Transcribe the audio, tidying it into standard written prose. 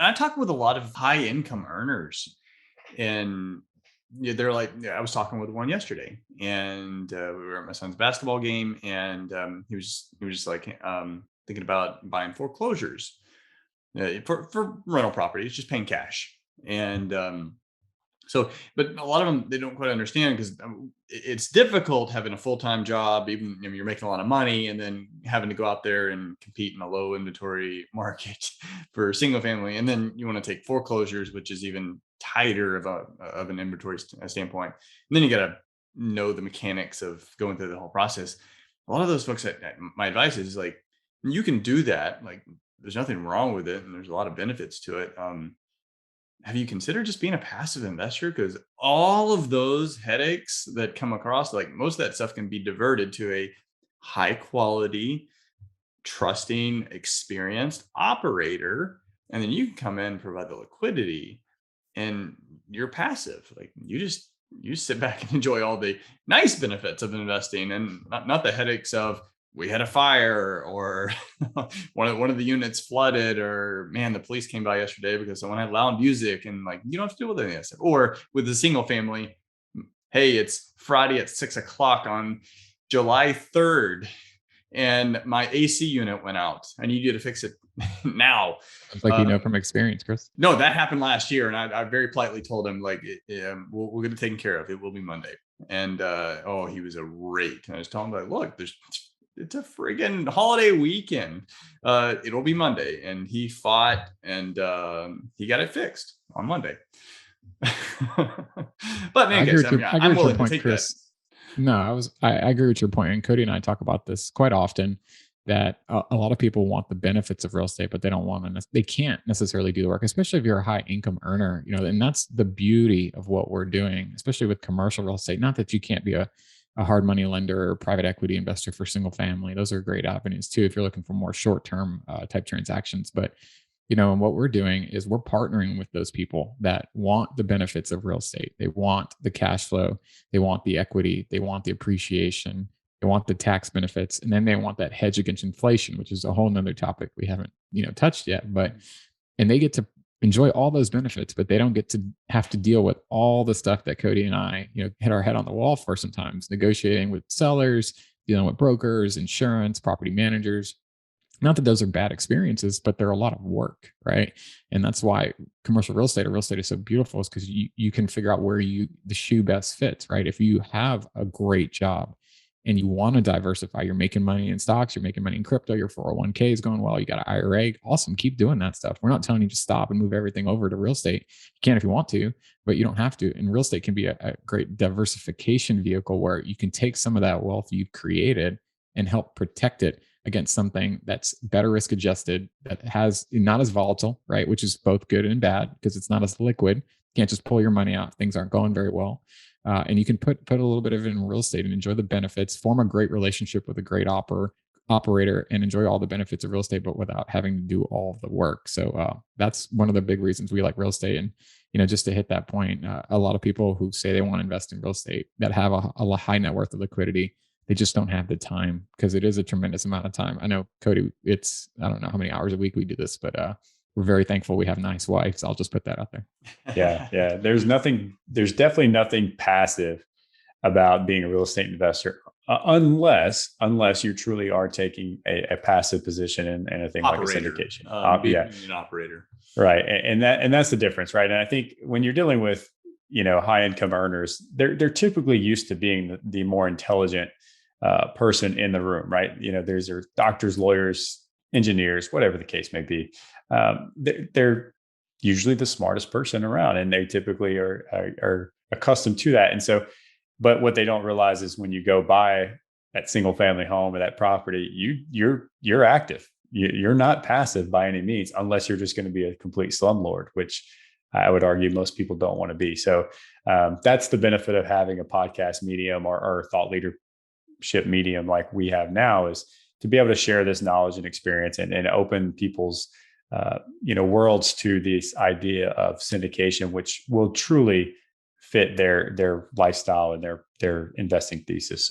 I talk with a lot of high income earners, and they're like, I was talking with one yesterday, and we were at my son's basketball game, and he was just like thinking about buying foreclosures for rental properties, just paying cash. And so, but a lot of them, they don't quite understand because it's difficult having a full-time job, even you're making a lot of money, and then having to go out there and compete in a low inventory market for single family. And then you want to take foreclosures, which is even tighter of an inventory standpoint. And then you got to know the mechanics of going through the whole process. A lot of those folks, my advice is like, you can do that. Like, there's nothing wrong with it, and there's a lot of benefits to it. Have you considered just being a passive investor? Because all of those headaches that come across, like most of that stuff can be diverted to a high quality, trusting, experienced operator. And then you can come in and provide the liquidity, and you're passive. Like you sit back and enjoy all the nice benefits of investing, and not the headaches of, we had a fire, or one of the units flooded, or man, the police came by yesterday because someone had loud music, and like, you don't have to deal with any of that stuff. Or with the single family, hey, it's Friday at 6 o'clock on July 3rd, and my AC unit went out. I need you to fix it now. It's like, from experience, Chris. No, that happened last year, and I very politely told him, like, we're going to take care of it. It will be Monday. And he was a rake. And I was telling him, like, look, it's a friggin' holiday weekend. It'll be Monday. And he fought, and he got it fixed on Monday. But man, I'm willing to take Chris. That. No, I agree with your point. And Cody and I talk about this quite often, that a lot of people want the benefits of real estate, but they can't necessarily do the work, especially if you're a high income earner, and that's the beauty of what we're doing, especially with commercial real estate. Not that you can't be a hard money lender or private equity investor for single family. Those are great avenues too, if you're looking for more short-term type transactions. But, and what we're doing is we're partnering with those people that want the benefits of real estate. They want the cash flow. They want the equity. They want the appreciation. They want the tax benefits, and then they want that hedge against inflation, which is a whole nother topic we haven't, touched yet. And they get to enjoy all those benefits, but they don't get to have to deal with all the stuff that Cody and I, hit our head on the wall for sometimes, negotiating with sellers, dealing with brokers, insurance, property managers. Not that those are bad experiences, but they're a lot of work, right? And that's why commercial real estate or real estate is so beautiful, is because you can figure out where the shoe best fits, right? If you have a great job and you want to diversify, you're making money in stocks, you're making money in crypto, your 401k is going well, you got an IRA, awesome, keep doing that stuff. We're not telling you to stop and move everything over to real estate. You can if you want to, but you don't have to. And real estate can be a great diversification vehicle where you can take some of that wealth you've created and help protect it against something that's better risk adjusted, that has not as volatile, right? Which is both good and bad because it's not as liquid. You can't just pull your money out. Things aren't going very well. And you can put a little bit of it in real estate and enjoy the benefits, form a great relationship with a great operator, and enjoy all the benefits of real estate, but without having to do all of the work. So that's one of the big reasons we like real estate. And, just to hit that point, a lot of people who say they want to invest in real estate that have a high net worth of liquidity, they just don't have the time, because it is a tremendous amount of time. I know, Cody, I don't know how many hours a week we do this, but we're very thankful we have nice wives. I'll just put that out there. Yeah. There's definitely nothing passive about being a real estate investor, unless you truly are taking a passive position in a thing operator, like a syndication. Being an operator. Right. And that's the difference, right? And I think when you're dealing with, high income earners, they're typically used to being the more intelligent person in the room, right? There's doctors, lawyers, engineers, whatever the case may be. They're usually the smartest person around, and they typically are accustomed to that. And so, but what they don't realize is when you go buy that single family home or that property, you're active. You're not passive by any means, unless you're just going to be a complete slumlord, which I would argue most people don't want to be. So that's the benefit of having a podcast medium or thought leadership medium like we have now, is to be able to share this knowledge and experience and open people's worlds to this idea of syndication, which will truly fit their lifestyle and their investing thesis.